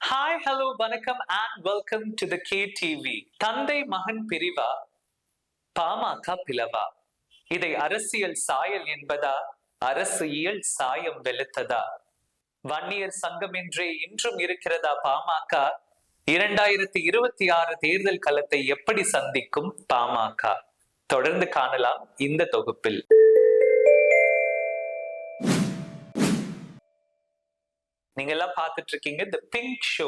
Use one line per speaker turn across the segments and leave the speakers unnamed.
Hi hello வணக்கம் and welcome to the KTV. தந்தை மகன் பிரிவா, பாமக பிளவா? இதை அரசியல் சாயல் என்பதா, அரசியல் சாயம் வெளுத்ததா? வன்னியர் சங்கம் என்றே இன்றும் இருக்கிறதா பாமக? 2026 தேர்தல் களத்தை எப்படி சந்திக்கும் பாமக? தொடர்ந்து காணலாம் இந்த தொகுப்பில். நீங்க எல்லாம் பார்த்துட்டு இருக்கீங்க தி பிங்க் ஷோ,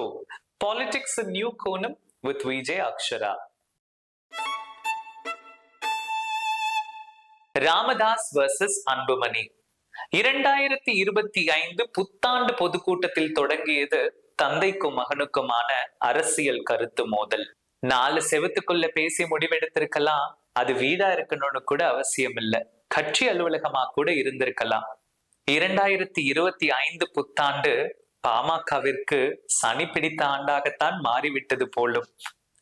பாலிடிக்ஸ் நியூ கோணம் வித் விஜய் அக்ஷரா. ராமதாஸ் வர்சஸ் அன்புமணி. 2025 புத்தாண்டு பொதுக்கூட்டத்தில் தொடங்கியது தந்தைக்கும் மகனுக்குமான அரசியல் கருத்து மோதல். 4 செவத்துக்குள்ள பேசி முடிவெடுத்திருக்கலாம். அது வீடா இருக்கணும்னு கூட அவசியம் இல்லை, கட்சி அலுவலகமா கூட இருந்திருக்கலாம். 2025 புத்தாண்டு பாமகவிற்கு சனி பிடித்த ஆண்டாகத்தான் மாறிவிட்டது போலும்.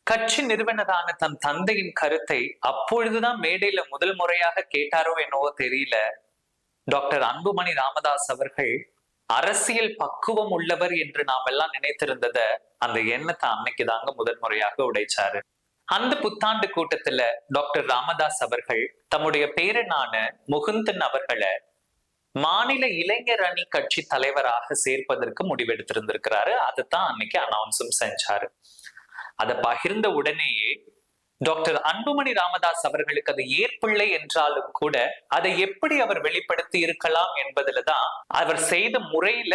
கட்சி நிறுவனரான தன் தந்தையின் கருத்தை அப்பொழுதுதான் மேடையில முதல் முறையாக கேட்டாரோ என்னவோ தெரியல. டாக்டர் அன்புமணி ராமதாஸ் அவர்கள் அரசியல் பக்குவம் உள்ளவர் என்று நாம் எல்லாம் நினைத்திருந்தத அந்த எண்ணத்தை அன்னைக்கு தாங்க முதல் முறையாக உடைச்சாரு. அந்த புத்தாண்டு கூட்டத்துல டாக்டர் ராமதாஸ் அவர்கள் தம்முடைய பேரனான முகுந்தன் அவர்களை மாநில இளைஞர் அணி கட்சி தலைவராக சேர்ப்பதற்கு முடிவெடுத்திருந்திருக்கிறாரு. அதைத்தான் அன்னைக்கு அனௌன்ஸும் செஞ்சாரு. அதை பகிர்ந்த உடனேயே டாக்டர் அன்புமணி ராமதாஸ் அவர்களுக்கு அது ஏற்பில்லை என்றாலும் கூட அதை எப்படி அவர் வெளிப்படுத்தி இருக்கலாம் என்பதுலதான், அவர் செய்த முறையில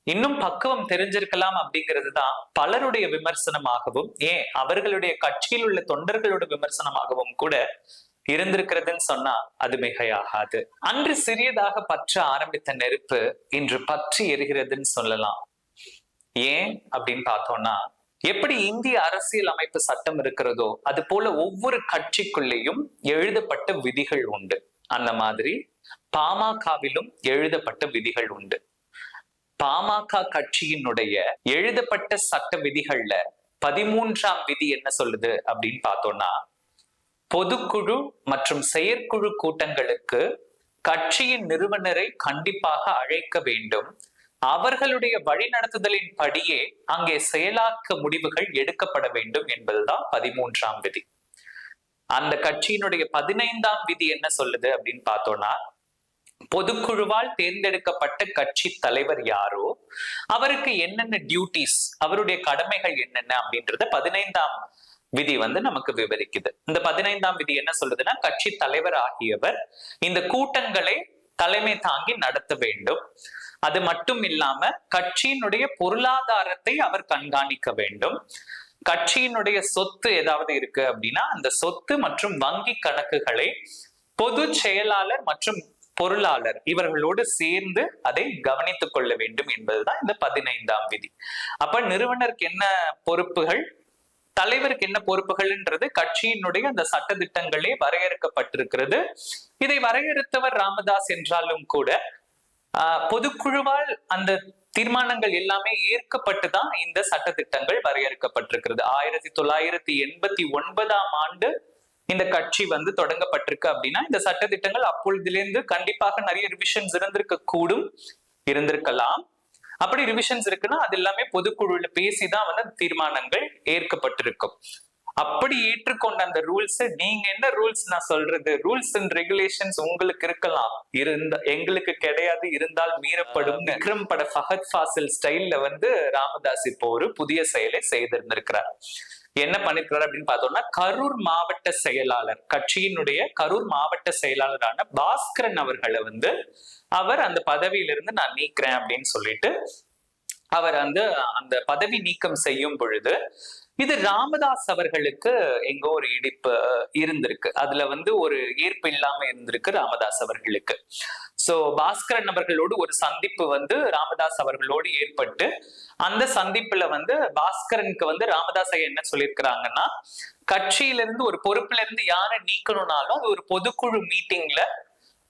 இன்னும் பக்குவம் தெரிஞ்சிருக்கலாம் அப்படிங்கிறது தான் பலருடைய விமர்சனமாகவும், ஏன் அவர்களுடைய கட்சியில் உள்ள தொண்டர்களோட விமர்சனமாகவும் கூட இருந்திருக்கிறதுன்னு சொன்னா அது மிகையாகாது. அன்று சிறியதாக பற்ற ஆரம்பித்த நெருப்பு இன்று பற்றி எரிகிறதுன்னு சொல்லலாம். ஏன் அப்படின்னு பார்த்தோம்னா, எப்படி இந்திய அரசியல் அமைப்பு சட்டம் இருக்கிறதோ அது போல ஒவ்வொரு கட்சிக்குள்ளேயும் எழுதப்பட்ட விதிகள் உண்டு. அந்த மாதிரி பாமகவிலும் எழுதப்பட்ட விதிகள் உண்டு. பாமக கட்சியினுடைய எழுதப்பட்ட சட்ட விதிகள்ல 13ஆம் விதி என்ன சொல்லுது அப்படின்னு பார்த்தோம்னா, பொதுக்குழு மற்றும் செயற்குழு கூட்டங்களுக்கு கட்சியின் நிறுவனரை கண்டிப்பாக அழைக்க வேண்டும். அவர்களுடைய வழிநடத்துதலின் படியே அங்கே செயலாக்க முடிவுகள் எடுக்கப்பட வேண்டும் என்பதுதான் 13ஆம் விதி. அந்த கட்சியினுடைய 15ஆம் விதி என்ன சொல்லுது அப்படின்னு பார்த்தோம்னா, பொதுக்குழுவால் தேர்ந்தெடுக்கப்பட்ட கட்சி தலைவர் யாரோ அவருக்கு என்னென்ன டியூட்டிஸ், அவருடைய கடமைகள் என்னென்ன அப்படின்றத 15ஆம் விதி நமக்கு விவரிக்குது. இந்த 15ஆம் விதி என்ன சொல்லுதுன்னா, கட்சி தலைவர் ஆகியவர் இந்த கூட்டங்களை தலைமை தாங்கி நடத்த வேண்டும். அது மட்டும் இல்லாம கட்சியினுடைய பொருளாதாரத்தை அவர் கண்காணிக்க வேண்டும். கட்சியினுடைய சொத்து ஏதாவது இருக்கு அப்படின்னா அந்த சொத்து மற்றும் வங்கி கணக்குகளை பொது செயலாளர் மற்றும் பொருளாளர் இவர்களோடு சேர்ந்து அதை கவனித்துக் கொள்ள வேண்டும் என்பதுதான் இந்த 15ஆம் விதி. அப்ப நிறுவனருக்கு என்ன பொறுப்புகள், தலைவருக்கு என்ன பொறுப்புகள்ன்றது கட்சியினுடைய அந்த சட்ட திட்டங்களே வரையறுக்கப்பட்டிருக்கிறது. இதை வரையறுத்தவர் ராமதாஸ் என்றாலும் கூட பொதுக்குழுவால் அந்த தீர்மானங்கள் எல்லாமே ஏற்கப்பட்டுதான் இந்த சட்ட திட்டங்கள் வரையறுக்கப்பட்டிருக்கிறது. 1989ஆம் ஆண்டு இந்த கட்சி தொடங்கப்பட்டிருக்கு அப்படின்னா இந்த சட்ட திட்டங்கள் அப்பொழுதிலிருந்து கண்டிப்பாக நிறைய ரிவிஷன்ஸ் இருந்திருக்க கூடும், இருந்திருக்கலாம். அப்படி ரிவிஷன்ஸ் இருக்குன்னா அது எல்லாமே பொதுக்குழுல பேசிதான் தீர்மானங்கள் ஏற்கப்பட்டிருக்கும். அப்படி ஏற்றுக்கொண்ட அந்த ரூல்ஸ், நீங்க என்ன ரூல்ஸ் நான் சொல்றது, ரூல்ஸ் அண்ட் ரெகுலேஷன்ஸ் உங்களுக்கு இருக்கலாம், எங்களுக்கு கிடையாது, இருந்தால் மீறப்படும். விக்ரம் பட ஃபஹத் ஃபாசில் ஸ்டைல்ல ராமதாஸ் இப்போ ஒரு புதிய செயலை செய்திருந்திருக்கிறார். என்ன பண்ணிருக்கிறார் அப்படின்னு பார்த்தோம்னா, கரூர் மாவட்ட செயலாளர், கட்சியினுடைய கரூர் மாவட்ட செயலாளரான பாஸ்கரன் அவர்களை அவர் அந்த பதவியிலிருந்து நான் நீக்கிறேன் அப்படின்னு சொல்லிட்டு அவர் அந்த பதவி நீக்கம் செய்யும் பொழுது இது ராமதாஸ் அவர்களுக்கு எங்கோ ஒரு இடிப்பு இருந்திருக்கு. அதுல ஒரு ஏற்பு இல்லாம இருந்திருக்கு ராமதாஸ் அவர்களுக்கு. சோ பாஸ்கரன் அவர்களோடு ஒரு சந்திப்பு ராமதாஸ் அவர்களோடு ஏற்பட்டு அந்த சந்திப்புல பாஸ்கரனுக்கு ராமதாஸ் என்ன சொல்லியிருக்கிறாங்கன்னா, கட்சியிலிருந்து ஒரு பொறுப்புல இருந்து யாரை நீக்கணும்னாலும் அது ஒரு பொதுக்குழு மீட்டிங்ல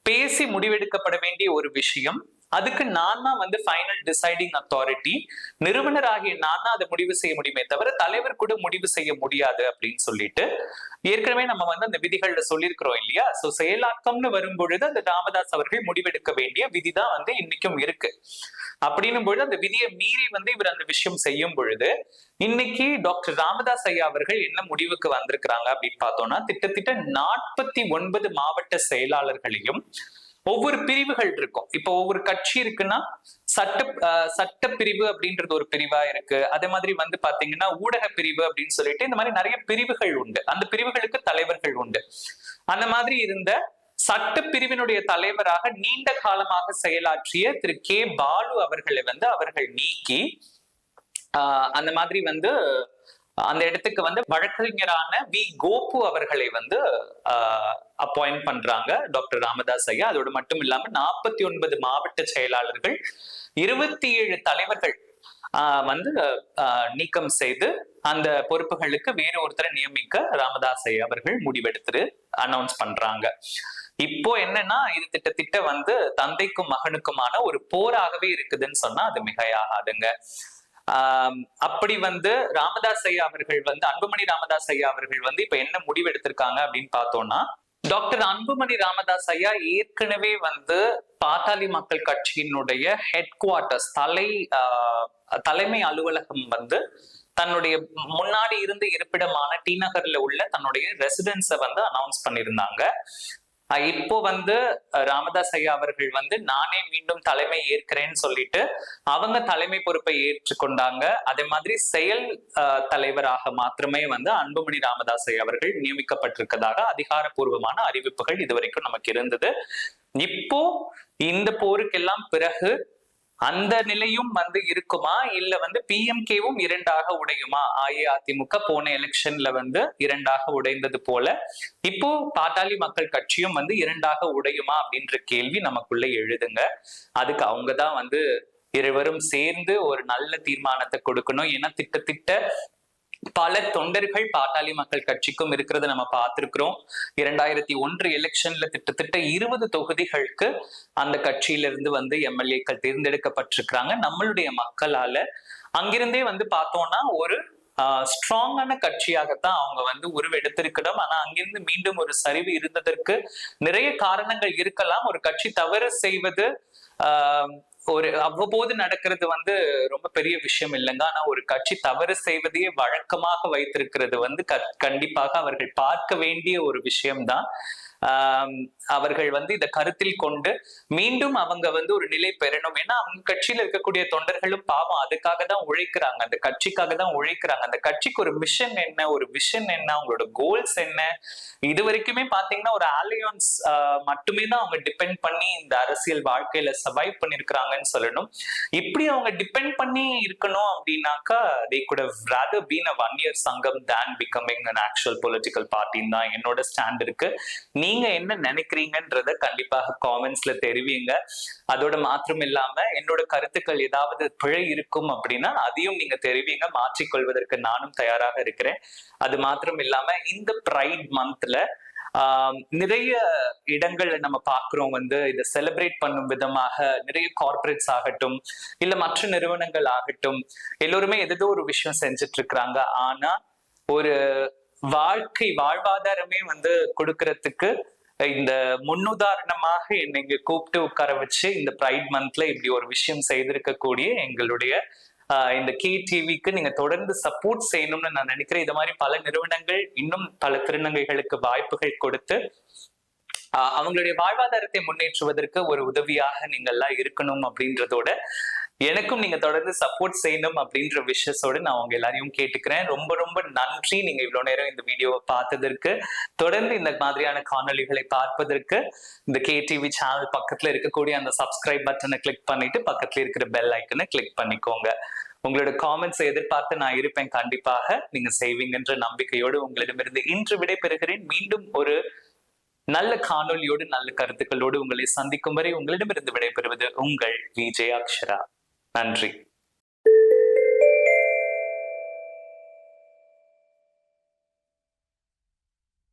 பேசி முடிவெடுக்கப்பட வேண்டிய ஒரு விஷயம். அதுக்கு நான் தான் வந்து ஃபைனல் டிசைடிங் அத்தாரிட்டி, நிறுவனர் ஆகிய நான் தான் அதை முடிவு செய்ய முடியுமே தவிர தலைவர் கூட முடிவு செய்ய முடியாது அப்படின்னு சொல்லிட்டு ஏற்கனவே நம்ம வந்து அந்த விதிகள்ல சொல்லியிருக்கிறோம் இல்லையா. சோ செயலாக்கம்னு வரும்பொழுது அந்த ராமதாஸ் அவர்கள் முடிவெடுக்க வேண்டிய விதிதான் வந்து இன்னைக்கும் இருக்கு. அப்படின்னும் பொழுது அந்த விதியை மீறி வந்து இவர் அந்த விஷயம் செய்யும் பொழுது இன்னைக்கு டாக்டர் ராமதாஸ் ஐயா அவர்கள் என்ன முடிவுக்கு வந்திருக்கிறாங்க அப்படின்னு பார்த்தோம்னா, திட்டத்திட்ட 49 மாவட்ட செயலாளர்களையும் ஒவ்வொரு பிரிவுகள் இருக்கும். இப்போ ஒவ்வொரு கட்சி இருக்குன்னா சட்ட பிரிவு அப்படின்றது ஒரு பிரிவா இருக்கு. அதே மாதிரி வந்து பாத்தீங்கன்னா ஊடக பிரிவு அப்படின்னு சொல்லிட்டு இந்த மாதிரி நிறைய பிரிவுகள் உண்டு. அந்த பிரிவுகளுக்கு தலைவர்கள் உண்டு. அந்த மாதிரி இருந்த சட்ட பிரிவினுடைய தலைவராக நீண்ட காலமாக செயலாற்றிய திரு கே பாலு அவர்களை வந்து அவர்கள் நீக்கி அந்த மாதிரி வந்து அந்த இடத்துக்கு வந்து வழக்கறிஞரான வி கோபு அவர்களை வந்து அப்பாயிண்ட் பண்றாங்க டாக்டர் ராமதாஸ் ஐயா. அதோடு மட்டும் இல்லாம 49 மாவட்ட செயலாளர்கள், 27 தலைவர்கள் வந்து நீக்கம் செய்து அந்த பொறுப்புகளுக்கு வேற ஒருத்தரை நியமிக்க ராமதாஸ் ஐயா அவர்கள் முடிவெடுத்து அனௌன்ஸ் பண்றாங்க. இப்போ என்னன்னா, இது திட்டத்திட்ட வந்து தந்தைக்கும் மகனுக்குமான ஒரு போராகவே இருக்குதுன்னு சொன்னா அது மிகையாகாதுங்க. அப்படி வந்து ராமதாஸ் ஐயா அவர்கள் வந்து அன்புமணி ராமதாஸ் ஐயா அவர்கள் வந்து இப்ப என்ன முடிவு எடுத்திருக்காங்க அப்படின்னு பார்த்தோம்னா, டாக்டர் அன்புமணி ராமதாஸ் ஐயா ஏற்கனவே வந்து பாட்டாளி மக்கள் கட்சியினுடைய ஹெட் குவார்டர்ஸ் தலைமை அலுவலகம் வந்து தன்னுடைய முன்னாடி இருந்த இருப்பிடமான டி நகர்ல உள்ள தன்னுடைய ரெசிடென்ஸை வந்து அனௌன்ஸ் பண்ணியிருந்தாங்க. இப்போ வந்து ராமதாஸ் ஐயா அவர்கள் வந்து நானே மீண்டும் தலைமை ஏற்கிறேன்னு சொல்லிட்டு அவங்க தலைமை பொறுப்பை ஏற்றுக்கொண்டாங்க. அதே மாதிரி செயல் தலைவராக மாத்திரமே வந்து அன்புமணி ராமதாஸ் ஐயா அவர்கள் நியமிக்கப்பட்டிருக்கதாக அதிகாரப்பூர்வமான அறிவிப்புகள் இதுவரைக்கும் நமக்கு இருந்தது. இப்போ இந்த போருக்கெல்லாம் பிறகு அந்த நிலையும் வந்து இருக்குமா, இல்ல வந்து PMKவும் இரண்டாக உடையுமா? அஇஅதிமுக போன எலெக்ஷன்ல வந்து இரண்டாக உடைந்தது போல இப்போ பாட்டாளி மக்கள் கட்சியும் வந்து இரண்டாக உடையுமா அப்படின்ற கேள்வி நமக்குள்ள எழுதுங்க. அதுக்கு அவங்கதான் வந்து இருவரும் சேர்ந்து ஒரு நல்ல தீர்மானத்தை கொடுக்கணும். ஏன்னா திட்டத்திட்ட பல தொண்டர்கள் பாட்டாளி மக்கள் கட்சிக்கும் இருக்கிறத நம்ம பார்த்திருக்கிறோம். 2001 எலெக்ஷன்ல கிட்டத்தட்ட 20 தொகுதிகளுக்கு அந்த கட்சியிலிருந்து வந்து எம்எல்ஏக்கள் தேர்ந்தெடுக்கப்பட்டிருக்கிறாங்க நம்மளுடைய மக்களால. அங்கிருந்தே வந்து பார்த்தோம்னா ஒரு ஸ்ட்ராங்கான கட்சியாகத்தான் அவங்க வந்து உருவெடுத்திருக்கணும். ஆனா அங்கிருந்து மீண்டும் ஒரு சரிவு இருந்ததற்கு நிறைய காரணங்கள் இருக்கலாம். ஒரு கட்சி தவறு செய்வது ஒரு அவ்வப்போது நடக்கிறது வந்து ரொம்ப பெரிய விஷயம் இல்லைங்க. ஆனா ஒரு கட்சி தவறு செய்வதையே வழக்கமாக வைத்திருக்கிறது வந்து கண்டிப்பாக அவர்கள் பார்க்க வேண்டிய ஒரு விஷயம்தான். அவர்கள் வந்து இதை கருத்தில் கொண்டு மீண்டும் அவங்க வந்து ஒரு நிலை பெறணும். ஏன்னா அவங்க கட்சியில இருக்கக்கூடிய தொண்டர்களும் பாவம் அதுக்காக தான் உழைக்கிறாங்க, அந்த கட்சிக்காக தான் உழைக்கிறாங்க. அந்த கட்சிக்கு ஒரு மிஷன் என்ன, ஒரு விஷன் என்ன, அவங்களோட கோல்ஸ் என்ன, இது வரைக்குமே பாத்தீங்கன்னா ஒரு அலையன்ஸ் மட்டுமே தான் அவங்க டிபெண்ட் பண்ணி இந்த அரசியல் வாழ்க்கையில சர்வைவ் பண்ணிருக்கிறாங்கன்னு சொல்லணும். இப்படி அவங்க டிபெண்ட் பண்ணி இருக்கணும் அப்படின்னாக்கா they could have rather been a one-year சங்கம் than becoming an actual political party தான் என்னோட ஸ்டாண்ட் இருக்கு. நீங்க என்ன நினைக்கிறீங்கன்றத கண்டிப்பாக காமெண்ட்ஸ்ல தெரிவிங்க. அதோட மாத்திரம் இல்லாம என்னோட கருத்துக்கள் ஏதாவது பிழை இருக்கும் அப்படின்னா அதையும் நீங்க தெரிவிங்க. மாற்றிக்கொள்வதற்கு நானும் தயாராக இருக்கிறேன். அது மாத்திரம் இல்லாம இந்த பிரைட் மந்த்ல நிறைய இடங்கள்ல நம்ம பாக்குறோம் வந்து இதை செலிப்ரேட் பண்ணும் விதமாக நிறைய கார்பரேட்ஸ் ஆகட்டும் இல்ல மற்ற நிறுவனங்கள் ஆகட்டும் எல்லோருமே ஏதோ ஒரு விஷயம் செஞ்சுட்டு இருக்கிறாங்க. ஆனா ஒரு வாழ்வாதாரமே வந்து கொடுக்கறதுக்கு இந்த முன்னுதாரணமாக என்னை இங்க கூப்பிட்டு உட்கார வச்சு இந்த பிரைட் மந்த்ல இப்படி ஒரு விஷயம் செய்திருக்கக்கூடிய எங்களுடைய இந்த KTVக்கு நீங்க தொடர்ந்து சப்போர்ட் செய்யணும்னு நான் நினைக்கிறேன். இது மாதிரி பல நிறுவனங்கள் இன்னும் பல திருநங்கைகளுக்கு வாய்ப்புகள் கொடுத்து அவங்களுடைய வாழ்வாதாரத்தை முன்னேற்றுவதற்கு ஒரு உதவியாக நீங்க எல்லாம் இருக்கணும் அப்படின்றதோட எனக்கும் நீங்க தொடர்ந்து சப்போர்ட் செய்யணும் அப்படின்ற விஷயத்தோட நான் உங்க எல்லாரையும் கேட்டுக்கிறேன். ரொம்ப ரொம்ப நன்றி நீங்க இவ்வளவு நேரம் இந்த வீடியோவை பார்த்ததற்கு. தொடர்ந்து இந்த மாதிரியான காணொலிகளை பார்ப்பதற்கு இந்த KTV சேனல் பக்கத்துல இருக்கக்கூடிய அந்த சப்ஸ்கிரைப் பட்டனை கிளிக் பண்ணிட்டு பக்கத்துல இருக்கிற பெல் ஐக்கனை கிளிக் பண்ணிக்கோங்க. உங்களோட காமெண்ட்ஸ் எதிர்பார்த்து நான் இருப்பேன். கண்டிப்பாக நீங்க செய்வீங்கன்ற நம்பிக்கையோடு உங்களிடமிருந்து இன்று விடைபெறுகிறேன். மீண்டும் ஒரு நல்ல காணொலியோடு நல்ல கருத்துக்களோடு உங்களை சந்திக்கும் வரை உங்களிடமிருந்து விடைபெறுவது உங்கள் VJ அக்ஷரா. நன்றி.